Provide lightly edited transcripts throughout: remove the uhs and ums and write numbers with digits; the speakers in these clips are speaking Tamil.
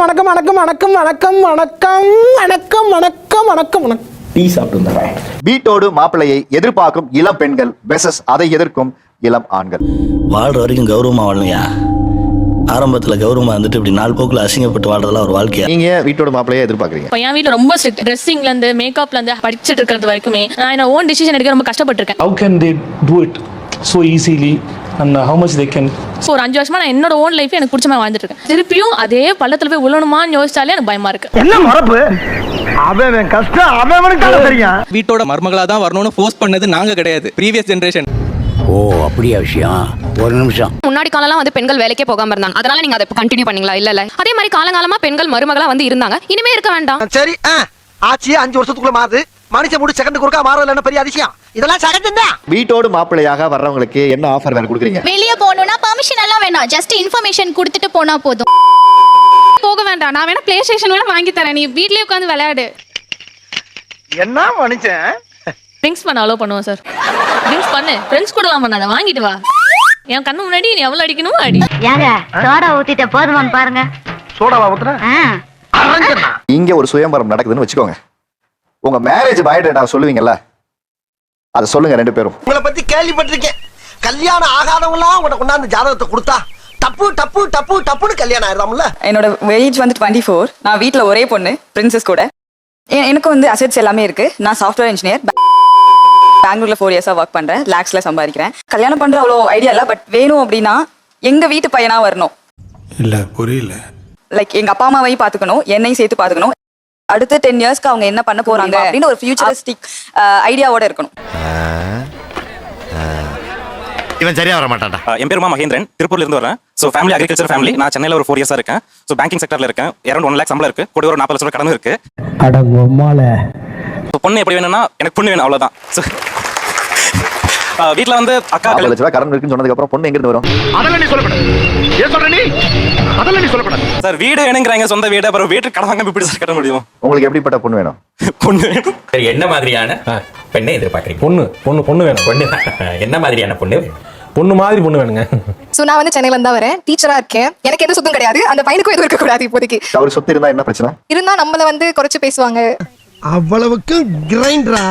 வணக்கம் வணக்கம் வணக்கம் வணக்கம் வணக்கம் வணக்கம் வணக்கம் வணக்கம் வணக்கம். டீ சாப்பிட்டு வந்துடுறேன். வீட்டோடு மாப்பிள்ளையை எதிர்பார்க்கும் இளம் பெண்கள் வெர்சஸ் அதை எதிர்க்கும் இளம் ஆண்கள். வாழ்ற வரைக்கும் கௌரவமா வாழலையா? ஆரம்பத்துல கௌரவமா வந்துட்டு இப்படி நாலு போக்குல அசிங்கப்பட்டு வாழ்றதெல்லாம் ஒரு வாழ்க்கையா? நீங்க வீட்டோட மாப்பிள்ளையை எதிர்பார்க்கறீங்க. என் வீட்டுல ரொம்ப ஸ்ட்ரிக்ட். ட்ரெஸ்ஸிங்ல இருந்து மேக்கப்ல இருந்து படிச்சுட்டு இருக்கிறது வரைக்குமே நான் என்ன ஓன் டிசிஷன் எடுக்க ரொம்ப கஷ்டப்பட்டிருக்கேன். How can they do it so easily and how much they can? So ஒரு 5 வருஷமா நான் என்னோட ஓன் லைஃப் எனக்கு பிடிச்ச மாதிரி வாழ்ந்துட்டு இருக்கேன். திருப்பியும் அதே பள்ளத்துல போய் விழணுமான்னு யோசிச்சாலே எனக்கு பயமா இருக்கு. என்ன மறப்பு? அவன் கஷ்டம் அவனுக்கு தான் தெரியும். வீட்டோட மருமகளா தான் வரணும்னு ஃபோர்ஸ் பண்ணது நாங்க கிடையாது, ப்ரீவியஸ் ஜெனரேஷன். ஓ அப்படியா விஷயம்? ஒரு நிமிஷம். முன்னாடி காலம்லாம் வந்து பெண்கள் வேலைக்கே போகாம இருந்தாங்க, அதனால நீங்க அதை கண்டினியூ பண்ணீங்களா? இல்ல அதே மாதிரி காலங்காலமா பெண்கள் மருமகளா வந்து இருந்தாங்க, இனிமே இருக்க வேண்டாம். சரி ஆச்சு 5 வருஷத்துக்குள்ள மாறுது. மனுஷன் முடி செகண்ட் குறுக்கா மாறல பெரிய அதிசயம். இதெல்லாம் செகண்ட் தான். வீட்டோடு மாப்பிள்ளையாக வர்றவங்களுக்கு என்ன ஆஃபர் வேற கொடுக்குறீங்க? வெளிய போகணும்னா பெர்மிஷன் எல்லாம் வேணாம், ஜஸ்ட் இன்ஃபர்மேஷன் கொடுத்துட்டு போனா போதும். போக வேண்டாம், நான் வேணா பிளே ஸ்டேஷன் வேணா வாங்கி தரேன், நீ வீட்லயே உட்கார்ந்து விளையாடு. என்ன மனுஷன்? ட்ரிங்க்ஸ் பண்ண அலோ பண்ணுவோம் சார். ட்ரிங்க்ஸ் பண்ணு, ஃப்ரெண்ட்ஸ் கூடலாம் பண்ணாத, வாங்கிட்டு வா. என் கண்ணு முன்னாடி நீ எவ்வளவு அடிக்கணும் அடி. ஏங்க சோடா ஊத்திட்ட போதுமான்னு பாருங்க. சோடாவா ஊத்துற? இங்க ஒரு சுயம்பரம் நடக்குதுன்னு வச்சுக்கோங்க. உங்க மேரேஜ் பயோடேட்டா சொல்லுவீங்கல்ல, அதை சொல்லுங்க ரெண்டு பேரும். உங்களை பத்தி கேள்விப்பட்டிருக்கேன். கல்யாணம் ஆகாதவங்களாம் உனக்கு கொண்டாந்து ஜாதகத்தை கொடுத்தா டப்பு டப்பு டப்பு டப்புன்னு கல்யாணம் ஆயிடுறாம்ல. என்னோட ஏஜ் வந்து 24. நான் வீட்ல ஒரே பொண்ணு, பிரின்சஸ் கூட. எனக்கு வந்து அசெட்ஸ் எல்லாமே இருக்கு. நான் சாஃப்ட்வேர் இன்ஜினியர், பெங்களூர்ல 4 இயர்ஸா ஒர்க் பண்றேன், லேக்ஸ்ல சம்பாதிக்கிறேன். கல்யாணம் பண்ற அவ்வளோ ஐடியா இல்ல, பட் வேணும் அப்படின்னா எங்க வீட்டு பையனா வரணும். இல்ல புரியல. லைக் எங்க அப்பா அம்மாவையும் பாத்துக்கணும், என்னையும் சேர்த்து பாத்துக்கணும். அடுத்த 10 இயர்ஸ்க்கு அவங்க என்ன பண்ண போறாங்க அப்படின்னு ஒரு ஃபியூச்சரிஸ்டிக் ஐடியாவோட இருக்கணும். இவன் சரியா வர மாட்டான்டா. என் பேருமா மகேந்திரன், திருப்பூர்ல இருந்து வரேன். So family agriculture family. நான் சென்னையில் ஒரு 4 இயர்ஸா இருக்கேன். ஸோ பேங்கிங் செக்டர்ல இருக்கேன். அரௌண்ட் 1 லேக் சம்பளம் இருக்கு, கூட ஒரு 40 லட்சம் கடன் இருக்கு. பொண்ணு எப்படி வேணும்னா எனக்கு பொண்ணு வேணும், அவ்வளவுதான். வீட்டுல வந்து அக்கா 40 லட்சம் கடன் இருக்குன்னு சொன்னதுக்கு அப்புறம் பொண்ணு எங்க இருந்து வரும்? அதெல்லாம் நீ சொல்லப்படாது. ஏன் சொல்ற நீ? அதெல்லாம் நீ சொல்லப்படாது. சார் வீடு வேணுங்கிறாங்க, சொந்த வீடு. அப்புறம் வீட்டு கடன் வாங்க எப்படி சார் கட்ட முடியும்? உங்களுக்கு எப்படிப்பட்ட பொண்ணு வேணும்? பொண்ணு வேணும். என்ன மாதிரியான பெண்ணை எதிர்பார்க்குறீங்க? பொண்ணு வேணும். பொண்ணு என்ன மாதிரியான பொண்ணு? பொண்ணு மாதிரி பொண்ணு வேணுங்க. சோ நான் வந்து சென்னையில இருந்தா வரேன், டீச்சரா இருக்கேன். எனக்கு எந்த சொத்தும் கிடையாது, அந்த பையனுக்கும் எதுவும் இருக்க கூடாது இப்போதைக்கு. அவர் சொத்து இருந்தா என்ன பிரச்சனை? இருந்தா நம்மள வந்து குறைச்சு பேசுவாங்க. அவ்வளவுக்கு கிரைண்டரா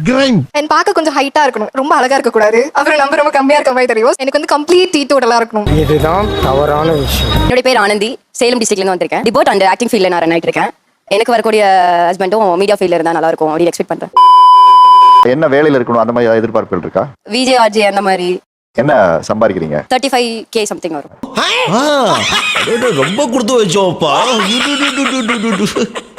கிரைண்ட். என் பார்க்க கொஞ்சம் ஹைட்டா இருக்கணும், ரொம்ப அழகா இருக்க கூடாது. அப்புறம் நம்ம ரொம்ப கம்மியா இருக்க மாதிரி தெரியும். எனக்கு வந்து கம்ப்ளீட் டீத்தோடலாம் இருக்கணும். இதுதான் தவறான விஷயம். என்னோட பேர் ஆனந்தி, சேலம் டிஸ்ட்ரிக்ட்ல இருந்து வந்திருக்கேன். டிபோட் அண்ட் ஆக்டிங் ஃபீல்ட்ல நான் ரன் ஆயிட்டு இருக்கேன். எனக்கு வரக்கூடிய ஹஸ்பண்டும் மீடியா ஃபீல்ட்ல இருந்தா நல்லா இருக்கும் அப்படின்னு எக்ஸ்பெக்ட் பண்றேன். என்ன வேலையில இருக்கணும் அந்த மாதிரி எதிர்பார்ப்புகள் இருக்கா? விஜே ஆர்ஜே அந்த மாதிரி. என்ன சம்பாதிக்கிறீங்க? 35K சம்திங் வரும். ரொம்ப கொடுத்து வச்சோப்பா.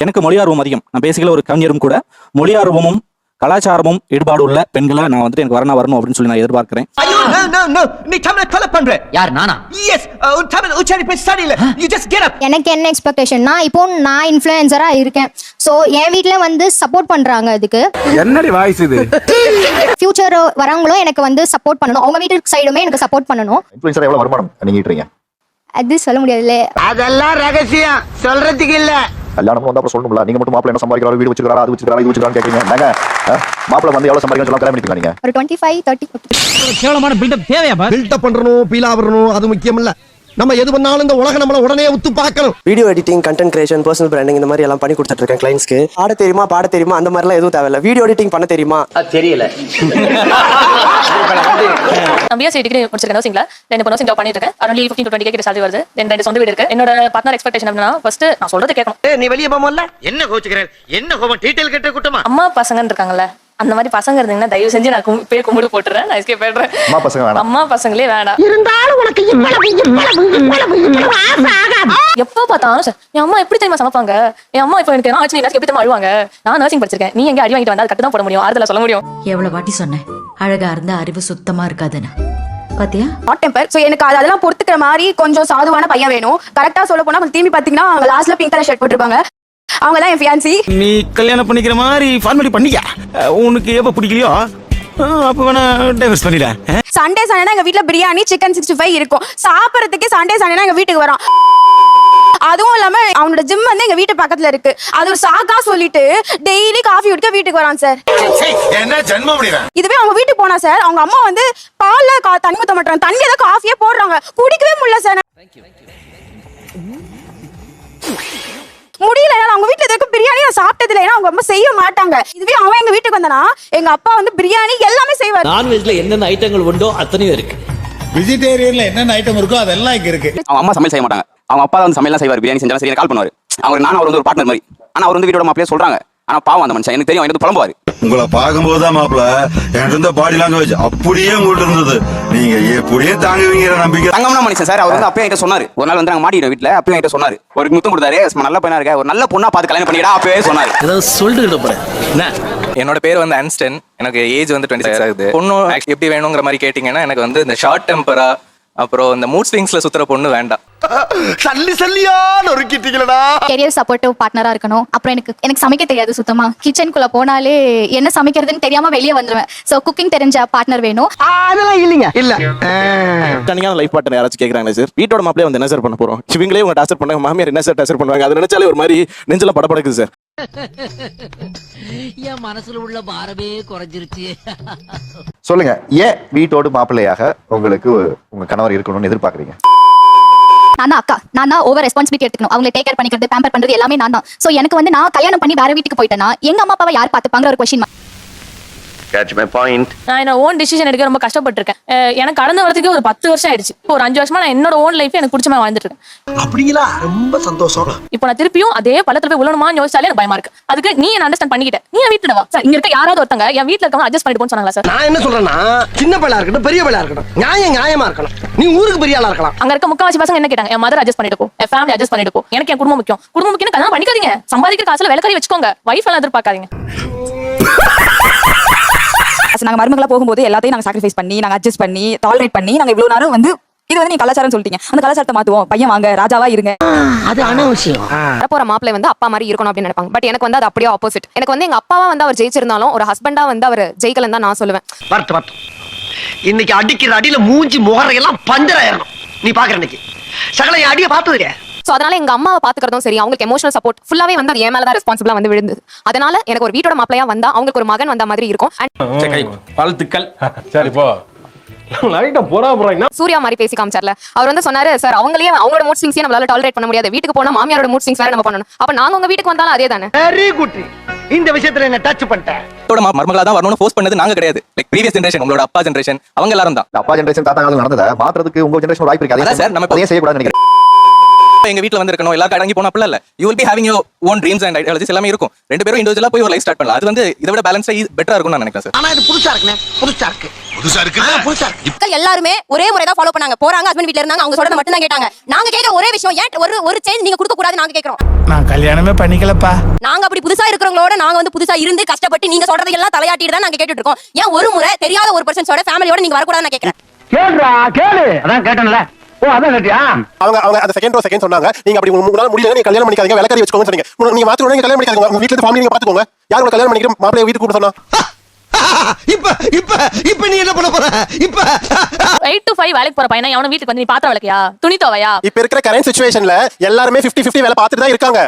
எனக்கு மொழி ஆர்வம் அதிகம். நான் பேசிக்கல ஒரு கவிஞரும் கூட. மொழி ஆர்வமும் கலாச்சாரமும் ஈடுபாடு உள்ள பெண்களை நான் வந்துட்டு எனக்கு வரணும் அப்படின்னு சொல்லி நான் எதிர்பார்க்கிறேன். நீ தமிழ கொலை பண்ற. யார் நானா? எஸ் தமிழ் உச்சரிப்பு சரியில்லை. You just get up. எனக்கு என்ன எக்ஸ்பெக்டேஷன்னா, இப்போ நான் இன்ஃப்ளூயன்சரா இருக்கேன். சோ என் வீட்ல வந்து சப்போர்ட் பண்றாங்க. அதுக்கு என்னடி வாய்ஸ் இது? ஃபியூச்சர் வரவங்களும் எனக்கு வந்து சப்போர்ட் பண்ணணும், அவங்க வீட்டு சைடுமே எனக்கு சப்போர்ட் பண்ணணும். இன்ஃப்ளூயன்சரா எவ்வளவு வருமானம் நீங்க ஈட்டுறீங்க? அது சொல்ல முடியாதுல்ல. அதெல்லாம் ரகசியம், சொல்றதுக்கு இல்ல. கல்யாணம் வந்து அப்புறம் சொல்லணும்ல. நீங்க மட்டும் மாப்பிள்ளை என்ன சம்பாதிக்கிறாரு, வீடு வச்சுக்கிறாரா, அது வச்சுக்கிறாரா, இது வச்சுக்கிறான்னு கேட்குறீங்க. நாங்க மாப்பிள்ளை வந்து எவ்வளவு சம்பாதிக்கணும் சொல்ல கல்யாணம் பண்ணிக்கலாம். நீங்க ஒரு 25-30 கேவலமான பில்டப் தேவையா? பில்டப் பண்றணும், பீலா வரணும், அது முக்கியம் இல்ல. நம்ம எது பண்ணாலும் இந்த உலகம் நம்மள உடனே உத்து பார்க்கணும். Video editing, content creation, personal branding இந்த மாதிரி எல்லாம் பண்ணி கொடுத்துட்டு இருக்கேன் கிளைண்ட்ஸ்க்கு. ஆட தெரியுமா, பாட தெரியுமா, அந்த மாதிரிலாம் எதுவும் தேவையில்ல. வீடியோ எடிட்டிங் பண்ண தெரியுமா? தெரியல. நான் பிஎஸ்சி டிகிரி முடிச்சிருக்கேன் நர்சிங்ல. தென் இப்போ நர்சிங் ஜாப் பண்ணிட்டு இருக்கேன். அரௌண்ட் 15 to 20K salary வருது. தென் 2 சொந்த வீடு இருக்கு. என்னோட பார்ட்னர் எக்ஸ்பெக்டேஷன் அப்படின்னா ஃபர்ஸ்ட் நான் சொல்றது கேட்கணும். நீ வெளிய போமல்ல என்ன கோச்சுக்கற? என்ன கோவம்? டீடைல் கேட்ட கூட்டமா? அம்மா பசங்க இருக்காங்கல்ல, அந்த மாதிரி பசங்க இருந்தீங்கன்னா தயவு செஞ்சு நான் போய் கும்பிடு போட்டுறேன். நான் எஸ்கேப் ஆயிடுறேன். அம்மா பசங்க வேணாம். அம்மா பசங்களே வேணாம். இருந்தாலும் உனக்கு இவ்வளவு ஆகாது. எப்போ பார்த்தாலும் சார் என் அம்மா எப்படி தெரியுமா சமைப்பாங்க, என் அம்மா இப்போ எனக்கு ஆச்சு எப்படி தெரியுமா அழுவாங்க. நான் நர்சிங் படிச்சிருக்கேன், நீ எங்க அடி வாங்கிட்டு வந்தா கட்டு தான் போட முடியும், ஆறுதல சொல்ல முடியும். எவ்வளவு வாட்டி சொன்னேன், அழகா இருந்தா அறிவு சுத்தமா இருக்காதுன்னு. பாத்தியா? Hot temper. சோ எனக்கு அதெல்லாம் பொறுத்துக்கிற மாதிரி கொஞ்சம் சாதுவான பையன் வேணும். கரெக்டா சொல்ல போனா திரும்பி பாத்தீங்கன்னா அவங்க லாஸ்ட்ல பிங்க் கலர் ஷர்ட் போட்டுருப்பாங்க. அவங்க தான் என் ஃபியான்சி. நீ கல்யாணம் பண்ணிக்கிற மாதிரி ஃபார்மாலிட்டி பண்ணிக்க. உனக்கு எப்ப பிடிக்கலையோ அப்ப வேணா டைவர்ஸ் பண்ணிட. சண்டே சண்டேனா எங்க வீட்ல பிரியாணி, சிக்கன் 65 இருக்கும். சாப்பிடறதுக்கே சண்டே சண்டேனா எங்க வீட்டுக்கு வரான். அதுவும் இல்லாம அவனோட ஜிம் வந்து எங்க வீட்டு பக்கத்துல இருக்கு. அது ஒரு சாக்கா சொல்லிட்டு டெய்லி காஃபி குடிக்க வீட்டுக்கு வரான் சார். என்ன ஜென்மம் முடியல. இதுவே அவங்க வீட்டுக்கு போனா சார், அவங்க அம்மா வந்து பால்ல தண்ணி ஊத்த மாட்டாங்க, தண்ணியை தான் காஃபியே போடுறாங்க, குடிக்கவே முடியல சார். முடியல, ஏன்னா அவங்க வீட்டுல இருக்க பிரியாணி நான் சாப்பிட்டது இல்லை, ஏன்னா அவங்க அம்மா செய்ய மாட்டாங்க. இதுவே அவன் எங்க வீட்டுக்கு வந்தானா எங்க அப்பா வந்து பிரியாணி எல்லாமே செய்வார். நான்வெஜ்ல என்னென்ன ஐட்டங்கள் உண்டோ அத்தனையும் இருக்கு. வெஜிடேரியன்ல என்னென்ன ஐட்டம் இருக்கோ அதெல்லாம் இங்க இருக்கு. அவங்க அம்மா சமையல் செய்ய மாட்டாங்க, அவங்க அப்பா தான் சமையல் செய்வார். பிரியாணி செஞ்சாலும் சரி கால் பண்ணுவாரு. அவர் நான் அவர் வந்து ஒரு பார்ட்னர் மாதிரி. ஆனா அவர் வந்து வீட்டோட மாப்பிளையே சொல்றாங்க. ஆனா பாவம் அந்த மனுஷன், எனக்கு தெரியும் எனக்கு புலம்புவாரு. உங்களை பார்க்கும்போதுதான் மாப்பிள்ள எனக்கு இருந்த பாடி லாங்குவேஜ் அப்படியே உங்கள்ட்ட இருந்தது. நீங்க எப்படியே தாங்குவீங்கிற நம்பிக்கை. தங்கம்னா மனுஷன் சார். அவர் வந்து அப்பயே என்கிட்ட சொன்னாரு. ஒரு நாள் வந்து நாங்க மாட்டிட்டோம் வீட்டுல. அப்பயே என்கிட்ட சொன்னாரு, ஒரு முத்தம் கொடுத்தாரு. நல்ல பையனா இருக்க, ஒரு நல்ல பொண்ணா பார்த்து கல்யாணம் பண்ணிடா அப்பவே சொன்னாரு. ஏதாவது சொல்லிட்டு போறேன் என்ன. என்னோட பேர் வந்து அன்ஸ்டன். எனக்கு ஏஜ் வந்து 26 ஆகுது. பொண்ணு எப்படி வேணுங்கிற மாதிரி கேட்டீங்கன்னா எனக்கு வந்து இந்த ஷார்ட் டெம்பரா அப்புறம் இந்த மூட் ஸ்விங்ஸ்ல சுத்துற பொண்ணு வேண்டாம். சல்லி சல்லியா நொறுக்கிட்டீங்களடா. கெரியர் சப்போர்ட்டிவ் பார்ட்னரா இருக்கணும். அப்புறம் எனக்கு சமைக்க தெரியாது சுத்தமா. கிச்சனுக்குள்ள போனாலே என்ன சமைக்கிறதுன்னு தெரியாம வெளியே வந்துருவேன். சோ குக்கிங் தெரிஞ்ச பார்ட்னர் வேணும். அதெல்லாம் இல்லைங்க. இல்ல தனியான லைஃப் பார்ட்னர் யாராச்சும் கேக்குறாங்க சார். வீட்டோட மாப்பிளைய வந்து என்ன சார் பண்ண போறோம்? இவங்களே உங்க டார்ச்சர் பண்ணாங்க, மாமியார் என்ன சார் டார்ச்சர் பண்ணுவாங்க? அதை நினைச்சாலே ஒரு மாதிரி நெஞ்சல படபடக்குது சார். என் மனசுல உள்ள பாரமே குறைஞ்சிருச்சு. சொல்லுங்க, ஏன் வீட்டோடு மாப்பிள்ளையாக உங்களுக்கு உங்க கணவர் இருக்கணும்னு எதிர்பார்க்கறீங்க? நான் அக்கா, நான் ஓவர் ரெஸ்பான்சிபிலிட்டி எடுத்துக்கணும். அவங்களை டேக் கேர் பண்ணிக்கிறது, பேம்பர் பண்றது எல்லாமே நான் தான். சோ எனக்கு வந்து நான் கல்யாணம் பண்ணி வேற வீட்டுக்கு போயிட்டேன்னா எங்க அம்மா அப்பாவை யார் பாத்துப்பாங்கிற ஒரு கொஸ்டின். நான் என்னோட ஓன் டிசிஷன் எடுக்க ரொம்ப கஷ்டப்பட்டிருக்கேன். எனக்கு கடந்த வரதுக்கு ஒரு 10 வருஷம் ஆயிடுச்சு. இப்போ ஒரு 5 வருஷமா நான் என்னோட ஓன் லைஃப் எனக்கு பிடிச்ச மாதிரி வாழ்ந்துட்டு இருக்கேன். அப்படிங்களா? ரொம்ப சந்தோஷம். இப்போ நான் திருப்பியும் அதே பள்ளத்துல போய் விழணுமான்னு யோசிச்சாலே எனக்கு பயமா இருக்கு. அதுக்கு நீ என்ன அண்டர்ஸ்டாண்ட் பண்ணிக்கிட்ட, நீ என் வீட்டுல வா சார். இங்க இருக்க யாராவது ஒருத்தங்க என் வீட்டுல இருக்கவங்க அட்ஜஸ்ட் பண்ணிட்டு போன்னு சொன்னாங்களா சார்? நான் என்ன சொல்றேன்னா, சின்ன பையலா இருக்கட்டும் பெரிய பையலா இருக்கட்டும், நியாயமா இருக்கணும். நீ ஊருக்கு பெரிய ஆளா இருக்கலாம். அங்க இருக்க முக்காவாசி பசங்க என்ன கேட்டாங்க, என் மதர் அட்ஜஸ்ட் பண்ணிட்டு போ, என் ஃபேமிலி அட்ஜஸ்ட் பண்ணிட்டு போ. எனக்கு என் குடும்பம் முக்கியம். குடும்பம் முக்கியம், கல்யாணம் பண்ணிக்காதீங்க. சம்பாதிக்கிற காசுல விலக்கறி வச்சுக்கோங்க. வைஃப் எல்லாம் எதிர்பார்க்காதீங்க. நாங்க மருமகளா போகும்போது எல்லாத்தையும் நாங்க சாக்ரிஃபைஸ் பண்ணி, நாங்க அட்ஜஸ்ட் பண்ணி, டாலரேட் பண்ணி, நாங்க இவ்வளவு நேரம் வந்து இது வந்து நீங்க கலாச்சாரம் சொல்லிட்டீங்க. அந்த கலாச்சாரத்தை மாத்துவோம். பையன் வாங்க, ராஜாவா இருங்க. அது அனாவசியம். வரப்போற மாப்பிள்ளை வந்து அப்பா மாதிரி இருக்கணும் அப்படின்னு நினைப்பாங்க. பட் எனக்கு வந்து அது அப்படியே ஆப்போசிட். எனக்கு வந்து எங்க அப்பாவா வந்து அவர் ஜெயிச்சிருந்தாலும் ஒரு ஹஸ்பண்டா வந்து அவர் ஜெயிக்கலன்னு தான் நான் சொல்லுவேன். வரட்டு இன்னைக்கு அடிக்கிற அடியில மூஞ்சி முகரையெல்லாம் பஞ்சராயிரணும். நீ பாக்குற இன்னைக்கு சகல என் அடியை பார்த்தது. சோ அதனால எங்க அம்மாவை பாத்துக்கிறதும் சரி, அவங்களுக்கு எமோஷனல் சப்போர்ட் ஃபுல்லாவே வந்து அது என் மேலதான் ரெஸ்பான்சிபிளா வந்து விழுந்தது. அதனால எனக்கு ஒரு வீட்டோட மாப்பிளையா வந்தா அவங்களுக்கு ஒரு மகன் வந்த மாதிரி இருக்கும். வாழ்த்துக்கள். சரி போ. சூர்யா மாதிரி பேசி காமிச்சார்ல, அவர் வந்து சொன்னாரு, சார் அவங்களே அவங்களோட மூட் ஸ்விங்ஸே நம்மளால டாலரேட் பண்ண முடியாது. வீட்டுக்கு போனா மாமியாரோட மூட் ஸ்விங்ஸ் வேற நம்ம பண்ணணும். அப்ப நாங்க உங்க வீட்டுக்கு வந்தாலும் அதே தானே. Very good. இந்த விஷயத்துல என்ன டச் பண்ணிட்டேன். மருமகளா தான் வரணும்னு ஃபோர்ஸ் பண்ணது நாங்க கிடையாது. லைக் ப்ரீவியஸ் ஜெனரேஷன், உங்களோட அப்பா ஜெனரேஷன், அவங்க எல்லாரும் தான். அப்பா ஜெனரேஷன் தாத்தா காலத்துல நடந்தத மாத்துறதுக்கு உங்க ஜெனரேஷன் வாய்ப்பு இருக்காது சார். நம்ம அதையே செய்யக்கூடாதுன்னு நினைக்கிறேன். எங்க வீட்ல வந்து இருக்கணும், எல்லாரும் அடங்கி போனா அப்படி இல்ல. You will be having your own dreams and ideologies எல்லாமே இருக்கும். ரெண்டு பேரும் இண்டிவிஜுவலா போய் ஒரு லைஃப் ஸ்டார்ட் பண்ணலாம். அது வந்து இதை விட பேலன்ஸா பெட்டரா இருக்கும்னு நான் நினைக்கிறேன் சார். ஆனா இது புதுசா இருக்கு. புதுசா இருக்கு. எல்லாருமே ஒரே முறை தான் ஃபாலோ பண்ணாங்க. போறாங்க, ஹஸ்பண்ட் வீட்ல இருந்தாங்க, அவங்க சொல்றத மட்டும் தான் கேட்டாங்க. நாங்க கேக்குற ஒரே விஷயம், ஏன் ஒரு சேஞ்ச் நீங்க கொடுக்க கூடாது நாங்க கேக்குறோம். நான் கல்யாணமே பண்ணிக்கலப்பா. நாங்க அப்படி புதுசா இருக்கிறவங்களோட நாங்க வந்து புதுசா இருந்து கஷ்டப்பட்டு நீங்க சொல்றதை எல்லாம் தலையாட்டிட்டு தான் நாங்க கேட்டுட்டு இருக்கோம். ஏன் ஒரு முறை தெரியாத ஒரு பர்சன்ஸோட ஃபேமிலியோட நீங்க வரக்கூடாதுன்னு நான் கேக்குறேன். கேளு. அதான் கேட்டேன்ல. ஓ அதான் கேட்டியா? அவங்க அந்த செகண்ட் சொன்னாங்க, நீங்க அப்படி உங்களால முடியல, நீங்க கல்யாணம் பண்ணிக்காதீங்க, விலக்கறி வச்சுக்கோங்க சொன்னீங்க. நீங்க மாத்திரம் நீங்க கல்யாணம் பண்ணிக்காதீங்க, உங்க வீட்ல ஃபேமிலி நீங்க பாத்துக்கோங்க. யார் உங்க கல்யாணம் பண்ணிக்கிற மாப்பிளைய வீட்டுக்கு கூட்டி சொன்னா? இப்ப நீ என்ன பண்ண போற? இப்ப 8 to 5 வேலைக்கு போற பையனா அவன வீட்டுக்கு வந்து நீ பாத்திரம் விளக்கியா, துணி துவையா? இப்ப இருக்கிற கரண்ட் சிச்சுவேஷன்ல எல்லாரும் 50-50 வேலை பார்த்துட்டு தான் இருக்காங்க.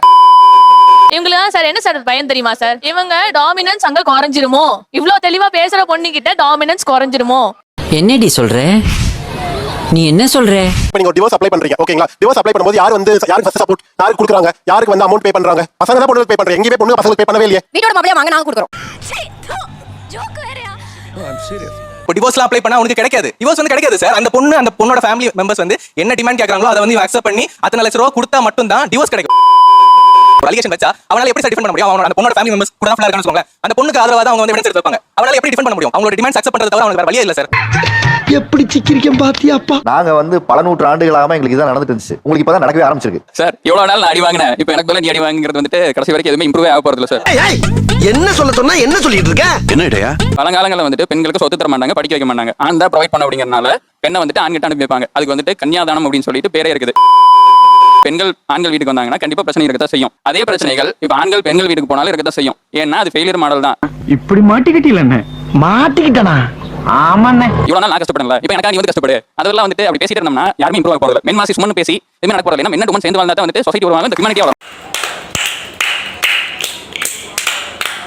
இவங்களுக்கு சார் என்ன சார் பயம் தெரியுமா சார்? இவங்க டாமினன்ஸ் அங்க குறைஞ்சிருமோ? இவ்ளோ தெளிவா பேசுற பொண்ணு கிட்ட டாமினன்ஸ் குறைஞ்சிருமோ? என்னடி சொல்ற நீ? என்ன சொல்ற? இப்ப நீங்க டிவோர்ஸ் அப்ளை பண்றீங்க, ஓகேங்களா? டிவோர்ஸ் அப்ளை பண்ணும்போது யாருக்கு ஃபர்ஸ்ட் சப்போர்ட், யாருக்கு கொடுக்குறாங்க, யாருக்கு வந்து அமௌண்ட் பே பண்றாங்க? பசங்க தான் பொண்ணு பே பண்றாங்க. எங்கேயே பொண்ணு பசங்க பே பண்ணவே இல்லையே. வீட்டோட மாப்பிளைய வாங்க நாங்க கொடுக்குறோம். இப்போ டிவோர்ஸ்ல அப்ளை பண்ணா உனக்கு கிடைக்காது. டிவோர்ஸ் வந்து கிடைக்காது சார். அந்த பொண்ணோட ஃபேமிலி மெம்பர்ஸ் வந்து என்ன டிமாண்ட் கேக்குறாங்களோ அதை வந்து அக்செப்ட் பண்ணி அத்தனை லட்சம் ரூபாய் கொடுத்தா மட்டும் தான் டிவோர்ஸ் கிடைக்கும். அலிகேஷன் வச்சா அவனால எப்படி டிஃபெண்ட் பண்ண முடியும்? அவனோட அந்த பொண்ணோட ஃபேமிலி மெம்பர்ஸ் கூட தான் ஃபுல்லா இருக்கான்னு சொல்லுவாங்க. அந்த பொண்ணுக்கு ஆதரவா தான் அவங்க வந்து எவிடன்ஸ் எடுத்து வைப்பாங்க. அவனால எப்படி டிஃபெண்ட் பண்ண முடியும்? அவங்களோட டிமாண்ட்ஸ் அக்செப்ட் பண்றது தவிர அவங்களுக்கு வேற வழியே இல்ல சார். எப்படி சிக்கிரிக்கம் பாத்தியாப்பா? நாங்க வந்து பல நூற்றாண்டுகளாக எங்களுக்கு இதான் நடந்துட்டு இருந்துச்சு. உங்களுக்கு இப்பதான் நடக்கவே ஆரம்பிச்சிருக்கு சார். எவ்வளவு நாள் நான் அடி வாங்கினேன், இப்போ எனக்கு நீ அடி வாங்குறது வந்துட்டு கடைசி வரைக்கும் எதுவுமே இம்ப்ரூவ் ஆக போறது இல்ல சார். என்ன சொல்ல சொன்னா என்ன சொல்லிட்டு இருக்க? என்ன ஐடியா? பழங்காலங்கள்ல வந்துட்டு பெண்களுக்கு சொத்து தர மாட்டாங்க, படிக்க வைக்க மாட்டாங்க. ஆண் தான் ப்ரொவைட் பண்ண அப்படிங்கறனால பெண்ணை வந்துட்டு ஆண்கிட்ட அனுப்பி வைப்பாங்க. அதுக்கு வந்துட்டு கன்னியாதானம் அப்படின்னு சொல்லிட்டு பேரே இருக்குது. பெண்கள் ஆண்கள் வீட்டுக்கு வந்தாங்கன்னா கண்டிப்பா பிரச்சனை இருக்கத்தான் செய்யும். அதே பிரச்சனைகள் இப்ப ஆண்கள் பெண்கள் வீட்டுக்கு போனாலும் இருக்கத்தான் செய்யும். ஏன்னா அது ஃபெயிலியர் மாடல் தான். இப்படி மாட்டிக்கிட்டீல என்ன? மாட்டிக்கிட்டனா? ஆமாண்ணே. இவ்வளவு நாள் நான் கஷ்டப்படல, இப்ப எனக்கு நீ வந்து கஷ்டப்படு. அதெல்லாம் வந்துட்டு அப்படி பேசிட்டு இருந்தோம்னா யாருமே இம்ப்ரூவ் ஆக போறது இல்ல. மென் மாசி சும்மா பேசி எதுவுமே நடக்க போறது இல்ல. மென் உமன் சேர்ந்து வாழ்ந்தா தான் வந்துட்டு சொசைட்டி வருவாங்க, இந்த ஹியூமனிட்டி வரும்.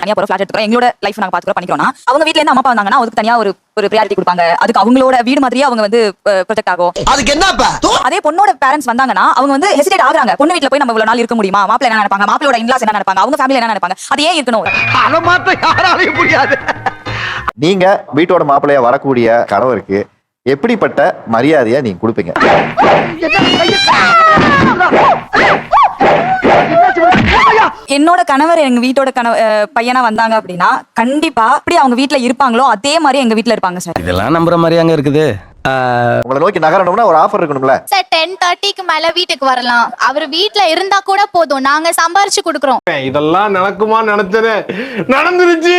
தனியா ஒரு ஃபிளாட் எடுத்துக்கிறோம், எங்களோட லைஃப் நாங்க பாத்துக்கிறோம் பண்ணிக்கிறோம்னா அவங்க வீட்ல இருந்து அம்மா அப்பா வந்தாங்கன்னா அதுக்கு தனியா ஒரு ப்ரியாரிட்டி கொடுப்பாங்க. அதுக்கு அவங்களோட வீடு மாதிரியே அவங்க வந்து ப்ரொஜெக்ட் ஆகும். அதுக்கு என்னப்பா? அதே பொண்ணோட பேரண்ட்ஸ் வந்தாங்கன்னா அவங்க வந்து ஹெசிடேட் ஆகுறாங்க. பொண்ணு வீட்ல போய் நம்ம இவ்வளவு நாள் இருக்க முடியுமா, மாப்பிள்ளை என்ன நினைப்பாங்க, மாப்பிளோட இன்லாஸ் என்ன நினைப்பாங்க, அவங்க ஃபேமிலி என்ன நினைப்பாங்க, அது ஏன் இருக்கணும்? அத மாத்த யாராலையும் முடியாது. நீங்க வீட்டோட மாப்பிள்ளையா வரக்கூடிய கணவருக்கு எப்படிப்பட்ட மரியாதையை நீங்க கொடுப்பீங்க? என்னோட கணவர் எங்க வீட்டோட பையனா வந்தாங்க அப்படின்னா கண்டிப்பா அப்படி அவங்க வீட்ல இருப்பாங்களோ அதே மாதிரி எங்க வீட்ல இருப்பாங்க சார். இதெல்லாம் நம்புற மாதிரி அங்க இருக்குது. உங்களை நோக்கி நகரணும்னா ஒரு ஆஃபர் இருக்கணும்ல சார். 10:30க்கு மேல வீட்டுக்கு வரலாம், அவர் வீட்ல இருந்தா கூட போதும், நாங்க சம்பாரிச்சு கொடுக்குறோம். இதெல்லாம் நடக்குமா? நடந்துருச்சு.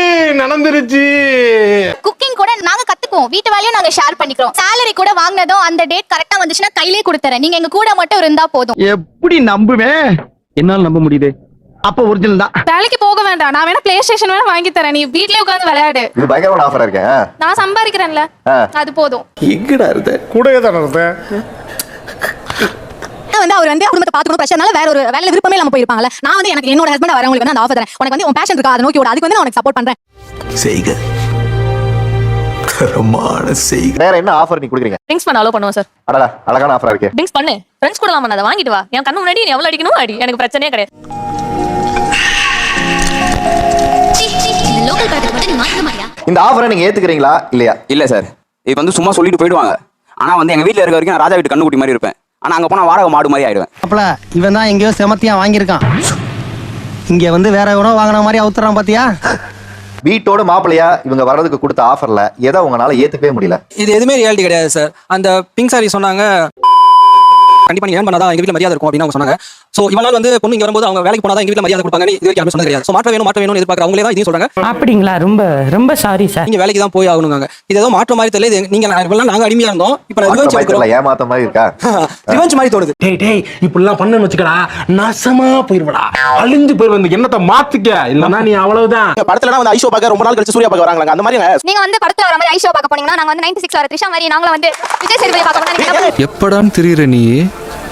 குக்கிங் கூட நாங்க கத்துக்குவோம், வீட்டு வேலையும் நாங்க ஷேர் பண்ணிக்கிறோம். salary கூட வாங்குனதும் அந்த டேட் கரெக்டா வந்துச்சுன்னா கையிலே கொடுத்துறேன், நீங்க எங்க கூட மட்டும் இருந்தா போதும். எப்படி நம்புவேன்? என்னால நம்ப முடியுது. அப்ப ஒரிஜினல் தான். வேலைக்கு போக வேண்டாம், நான் வேணா பிளே ஸ்டேஷன் வேணா வாங்கி தரேன், நீ வீட்லயே உட்கார்ந்து விளையாடு. இது பயங்கரமான ஆஃபரா இருக்கு. நான் சம்பாதிக்கிறேன்ல, அது போதும். எங்கடா இருந்த கூடவே தான இருந்த. வந்து அவர் வந்து குடும்பத்தை பாத்துக்கணும் பிரச்சனால வேற ஒரு வேலையில விருப்பமே இல்லாம போயிருப்பாங்கல்ல. நான் வந்து எனக்கு என்னோட ஹஸ்பண்ட் வரவங்களுக்கு வந்து அந்த ஆஃபர் தரேன், உனக்கு வந்து உன் பேஷன் இருக்கா அதை நோக்கி ஓடு, அதுக்கு வந்து நான் உனக்கு சப்போர்ட் பண்றேன். செய்க தரமான செய்க. வேற என்ன ஆஃபர் நீ கொடுக்குறீங்க? ட்ரிங்க்ஸ் பண்ண அலோ பண்ணுவோம் சார். அடடா அழகான ஆஃபரா இருக்கு. ட்ரிங்க்ஸ் பண்ணு, ஃப்ரெண்ட்ஸ் கூட பண்ணாத, வாங்கிட்டு வா, என் கண்ணு முன்னாடி நீ எவ்வளவு அடிக்கணும் அடி, எனக்கு பிரச்சனையே கிடையாது. இந்த ஆஃபரை நீங்க ஏத்துக்கிறீங்களா இல்லையா? இல்ல சார், இது வந்து சும்மா சொல்லிட்டு போயிடுவாங்க. ஆனா வந்து எங்க வீட்ல இருக்க வரைக்கும் நான் ராஜா வீட்டு கண்ணுக்குட்டி மாதிரி இருப்பேன். ஆனா அங்க போனா வாடகை மாடு மாதிரி ஆயிடுவேன். அப்பல இவன் தான் எங்கேயோ செமத்தியா வாங்கியிருக்கான், இங்க வந்து வேற எவனோ வாங்கின மாதிரி அவுத்துறான் பாத்தியா? வீட்டோட மாப்பிள்ளையா இவங்க வர்றதுக்கு கொடுத்த ஆஃபர்ல எதை உங்களால ஏத்துக்கவே முடியல? இது எதுவுமே ரியாலிட்டி கிடையாது சார். அந்த பிங்க் சாரி சொன்னாங்க கண்டிப்பா நீ ஏன் பண்ணாதான் எங்க வீட்ல மரியாதை இருக்கும் அப்படின்னு அவங்க சொன்னாங்க. சோ இவ்வளவு நாள் வந்து பொண்ணு இங்க வரும்போது அவங்க வேலைக்கு போனாதான் எங்க வீட்ல மரியாதை கொடுப்பாங்க இது வரைக்கும் யாரும் சொன்னது கிடையாது. சோ மாற்ற வேணும்னு எதிர்பார்க்கற அவங்களே தான் இதையும் சொல்றாங்க. அப்படிங்களா? ரொம்ப ரொம்ப சாரி சார். நீங்க வேலைக்கு தான் போய் ஆகணுங்க. இது ஏதோ மாற்ற மாதிரி தெரியல. நீங்க இவ்வளவு நாங்க அடிமையா இருந்தோம், இப்ப ரிவெஞ்ச் எடுக்கிறோம். ஏமாத்த மாதிரி இருக்கா? ரிவெஞ்ச் மாதிரி தோணுது. டேய் இப்படி எல்லாம் பண்ணன்னு வச்சுக்கடா, நாசமா போயிருவடா, அழிஞ்சு போயிருவ. எண்ணத்தை மாத்திக்க, இல்லன்னா நீ அவ்வளவுதான். படத்துல வந்து ஐஷோ பார்க்க ரொம்ப நாள் கழிச்சு சூர்யா பார்க்க வராங்க, அந்த மாதிரி நீங்க வந்து படத்துல வர மாதிரி ஐஷோ பார்க்க போனீங்கன்னா நாங்க வந்து 96 வர த்ரிஷா மாதிரி நாங்கள வந்து விஜய் சேதுபதி பார்க்க போனா எப்படான்னு தெரியுற நீ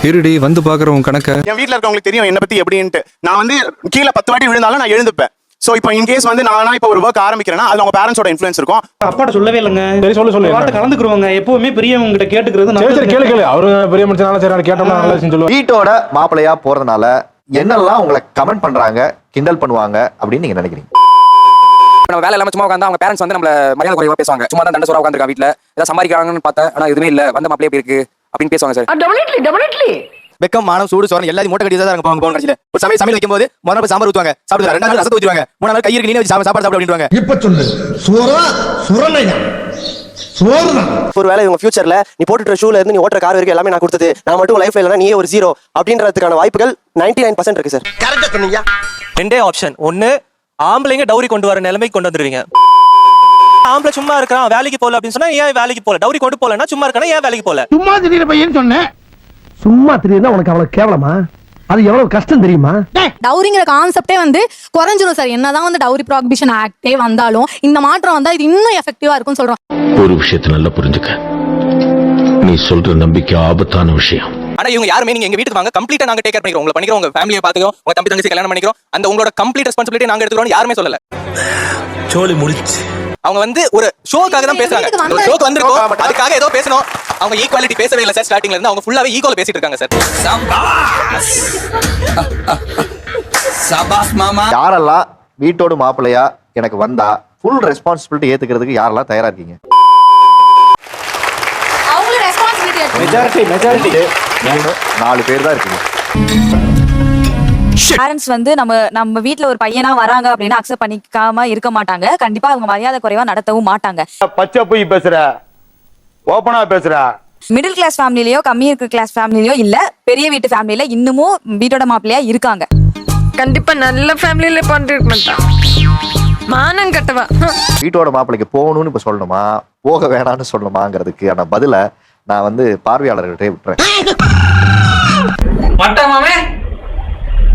இருடி வந்து பாக்குறவங்க கணக்க. என் வீட்ல இருக்கவங்களுக்கு தெரியும் என்ன பத்தி எப்படின்ட்டு. நான் வந்து கீழே 10 வாட்டி விழுந்தாலும் நான் எழுந்துப்பேன். சோ இப்போ இன் கேஸ் வந்து நானா இப்போ ஒரு வர்க் ஆரம்பிக்கிறேன்னா அது அவங்க பேரண்ட்ஸோட இன்ஃப்ளூயன்ஸ் இருக்கும். அப்பாட்ட சொல்லவே இல்லங்க. சரி சொல்லு. வார்த்தை கலந்துக்குறவங்க எப்பவுமே பெரியவங்க கிட்ட கேட்டுக்கிறது. சரி கேளு. அவரு பெரிய மனுஷனால சரி கேட்டோம்னா நல்லா சொல்லுவாங்க. வீட்டோட மாப்பிள்ளையா போறதுனால என்னெல்லாம் உங்களை கமெண்ட் பண்றாங்க, கிண்டல் பண்ணுவாங்க அப்படின்னு நீங்க நினைக்கிறீங்க? நம்ம வேலை இல்லாம சும்மா உட்காந்தா அவங்க பேரண்ட்ஸ் வந்து நம்மள மரியாதை குறைவா பேசுவாங்க. சும்மா தான் தண்டை சோறா உட்காந்துருக்கா வீட்ல ஏதாவது சம்பாதிக்கிறாங்கன்னு பார்த்தா ஆனா எதுவுமே இல்ல, வந்த மாப்பிளையே எப்படி இருக்கு அப்படின்னு பேசுவாங்க சார். டெபினெட்லி வெக்கம் மானம் சூடு சோறு எல்லாத்தையும் மூட்டை கட்டி தான் அங்க போவாங்க கடைசியில. ஒரு சமையல் வைக்கும்போது முதல்ல போய் சாம்பார் ஊத்துவாங்க, சாப்பிடுவாங்க. ரெண்டாவது நாள் ரசத்தை ஊத்துவாங்க, மூணாவது நாள் கை இருக்கு நீ வச்சு சாப்பாடு சாப்பிட அப்படின்றாங்க. இப்ப சொல்லு, சோறா சுரலையா? சோறுதான். ஒரு வேளை இவங்க ஃபியூச்சர்ல நீ போட்டுற ஷூல இருந்து நீ ஓட்டுற கார் வரைக்கும் எல்லாமே நான் கொடுத்தது, நான் மட்டும் லைஃப்ல இல்லனா நீயே ஒரு ஜீரோ அப்படின்றதுக்கான வாய்ப்புகள் 99% இருக்கு சார். கரெக்ட்டா சொன்னீங்க. ரெண்டே ஆப்ஷன், ஒன்னு ஆம்பளைங்க டவுரி கொண்டு வர நிலைமைக்கு கொண்டு வந்துருவீங்க. ஆம்பளை சும்மா இருக்கான் வேலைக்கு போல அப்படின்னு சொன்னா ஏன் வேலைக்கு போல, டவுரி கொண்டு போலன்னா சும்மா இருக்கானா ஏன் வேலைக்கு போல. சும்மா திடீர்னு பையன் சொன்னேன். சும்மா திடீர்னு உனக்கு அவ்வளவு கேவலமா? அது எவ்வளவு கஷ்டம் தெரியுமா? டவுரிங்கிற கான்செப்டே வந்து குறைஞ்சிரும் சார். என்னதான் வந்து டவுரி ப்ராஹிபிஷன் ஆக்டே வந்தாலும் இந்த மாற்றம் வந்தா இது இன்னும் எஃபெக்டிவா இருக்கும்னு சொல்றோம். ஒரு விஷயத்தை நல்லா புரிஞ்சுக்க, நீ சொல்ற நம்பிக்கை ஆபத்தான விஷயம். ஆனா இவங்க யாருமே நீங்க எங்க வீட்டுக்கு வாங்க கம்ப்ளீட்டா நாங்க டேக் கேர் பண்ணிக்கிறோம், உங்களை பண்ணிக்கிறோம், உங்க ஃபேமிலியை பாத்துக்கிறோம், உங்க தம்பி தங்கச்சி கல்யாணம் பண்ணிக்கிறோம், அந்த உங்களோட கம்ப்ளீட் ரெஸ்பான்சிபிலிட்டி நாங்க எடுத்துக்கிறோம் யாருமே சொல்லல. சோலி முடிச்சு. அவங்க வந்து ஒரு ஷோக்காக தான் பேசுறாங்க. ஒரு ஷோக்கு வந்திருக்கோம், அதுக்காக ஏதோ பேசணும். அவங்க ஈக்குவாலிட்டி பேசவே இல்ல சார். ஸ்டார்டிங்ல இருந்து அவங்க ஃபுல்லாவே ஈக்குவல் பேசிட்டு இருக்காங்க சார். சபாஸ் மாமா. யாரெல்லாம் வீட்டோட மாப்பிள்ளையா எனக்கு வந்தா ஃபுல் ரெஸ்பான்சிபிலிட்டி ஏத்துக்கிறதுக்கு யாரெல்லாம் தயாரா இருக்கீங்க? அவங்களோட ரெஸ்பான்சிபிலிட்டி மெஜாரிட்டி 4 பேர் தான் இருக்கீங்க. பேரண்ட்ஸ் வந்து நம்ம வீட்ல ஒரு பையனா வராங்க அப்படின்னா அக்செப்ட் பண்ணிக்காம இருக்க மாட்டாங்க. கண்டிப்பா அவங்க மரியாதை குறைவா நடத்தவும் மாட்டாங்க. பச்சை போய் பேசுற, ஓபனா பேசுற. மிடில் கிளாஸ் ஃபேமிலிலயோ கம்மி இருக்க கிளாஸ் ஃபேமிலிலயோ இல்ல, பெரிய வீட்டு ஃபேமிலில இன்னமும் வீட்டோட மாப்பிள்ளையா இருக்காங்க. கண்டிப்பா நல்ல ஃபேமிலில பண்ணிருக்க மாட்டான், மானம் கட்டவா. வீட்டோட மாப்பிள்ளைக்கு போகணும்னு இப்ப சொல்லணுமா, போக வேணாம்னு சொல்லணுமாங்கிறதுக்கு ஆனா பதில நான் வந்து பார்வையாளர்கிட்டே விட்டுறேன். மட்டமாமே